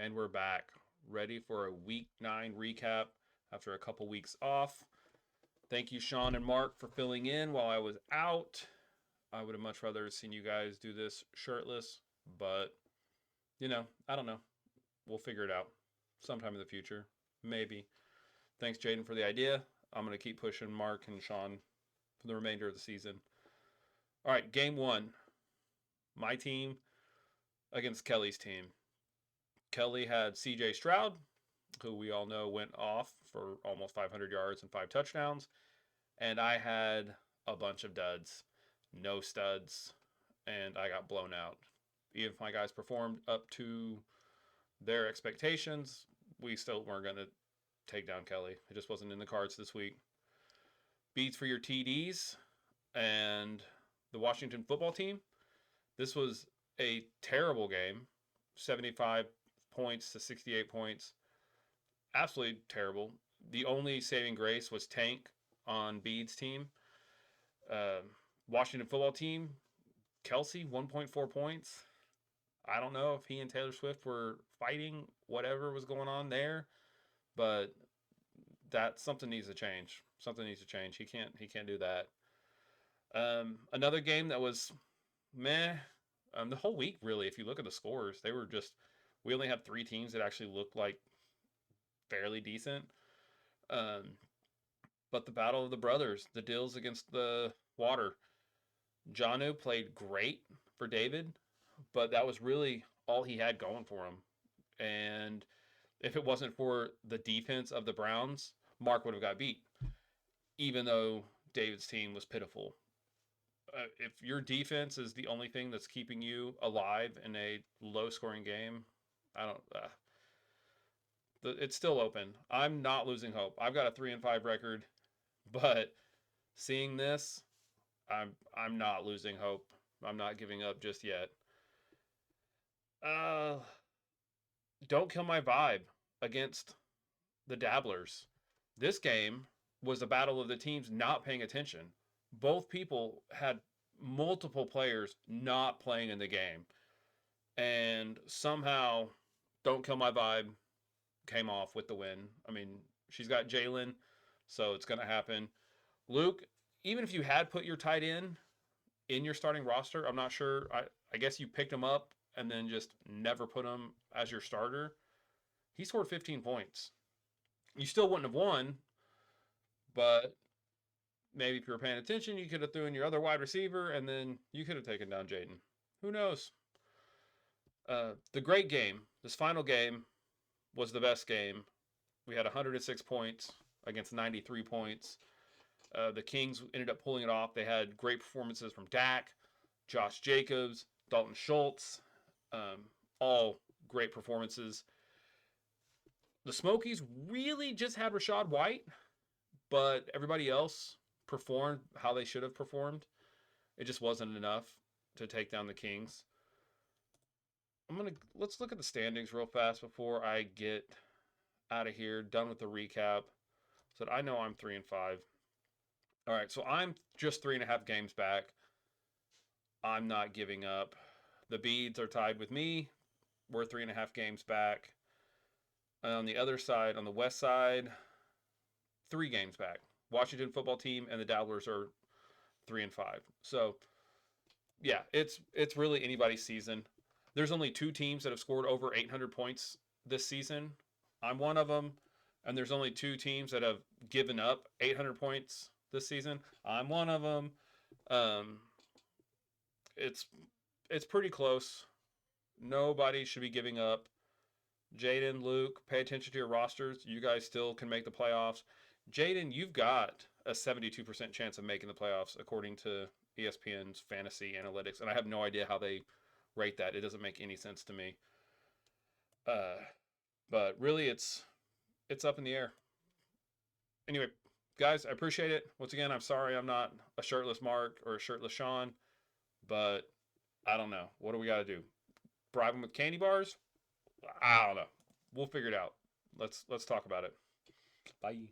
And we're back, ready for a week 9 recap after a couple weeks off. Thank you, Sean and Mark, for filling in while I was out. I would have much rather seen you guys do this shirtless, but I don't know. We'll figure it out sometime in the future. Maybe. Thanks, Jaden, for the idea. I'm going to keep pushing Mark and Sean for the remainder of the season. All right, game one. My team against Kelly's team. Kelly had CJ Stroud, who we all know went off for almost 500 yards and 5 touchdowns. And I had a bunch of duds, no studs, and I got blown out. Even if my guys performed up to their expectations, we still weren't going to take down Kelly. It just wasn't in the cards this week. Beats for your TDs and the Washington football team. This was a terrible game. 75 points to 68 points. Absolutely terrible. The only saving grace was Tank on Bede's team. Washington football team, Kelsey, 1.4 points. I don't know if he and Taylor Swift were fighting, whatever was going on there, but something needs to change. Something needs to change. He can't do that. Another game that was meh. The whole week, really, if you look at the scores, they were just, we only had 3 teams that actually looked like fairly decent. But the battle of the brothers, the Dills against the Water. Janu played great for David, but that was really all he had going for him. And if it wasn't for the defense of the Browns, Mark would have got beat, even though David's team was pitiful. If your defense is the only thing that's keeping you alive in a low-scoring game, I don't. It's still open. I'm not losing hope. I've got a 3-5 record, but seeing this, I'm not losing hope. I'm not giving up just yet. Don't kill my vibe against the Dabblers. This game was a battle of the teams not paying attention. Both people had multiple players not playing in the game. And somehow, Don't Kill My Vibe came off with the win. I mean, she's got Jalen, so it's going to happen. Luke, even if you had put your tight end in your starting roster, I'm not sure. I guess you picked him up and then just never put him as your starter. He scored 15 points. You still wouldn't have won, but maybe if you were paying attention, you could have threw in your other wide receiver, and then you could have taken down Jaden. Who knows? The great game, this final game, was the best game. We had 106 points against 93 points. The Kings ended up pulling it off. They had great performances from Dak, Josh Jacobs, Dalton Schultz, all great performances. The Smokies really just had Rachaad White, but everybody else performed how they should have performed. It just wasn't enough to take down the Kings. Let's look at the standings real fast before I get out of here, done with the recap, so that I know I'm 3-5. All right, so I'm just 3.5 games back. I'm not giving up. The Beads are tied with me. We're 3.5 games back. On the other side, on the west side, 3 games back. Washington football team and the Dabblers are 3-5. So, yeah, it's really anybody's season. There's only 2 teams that have scored over 800 points this season. I'm one of them. And there's only 2 teams that have given up 800 points this season. I'm one of them. It's pretty close. Nobody should be giving up. Jaden, Luke, pay attention to your rosters. You guys still can make the playoffs. Jaden, you've got a 72% chance of making the playoffs according to ESPN's fantasy analytics, and I have no idea how they rate that. It doesn't make any sense to me. But really, it's up in the air. Anyway, guys, I appreciate it. Once again, I'm sorry I'm not a shirtless Mark or a shirtless Sean, but I don't know. What do we got to do? Bribe them with candy bars? I don't know. We'll figure it out. Let's talk about it. Bye.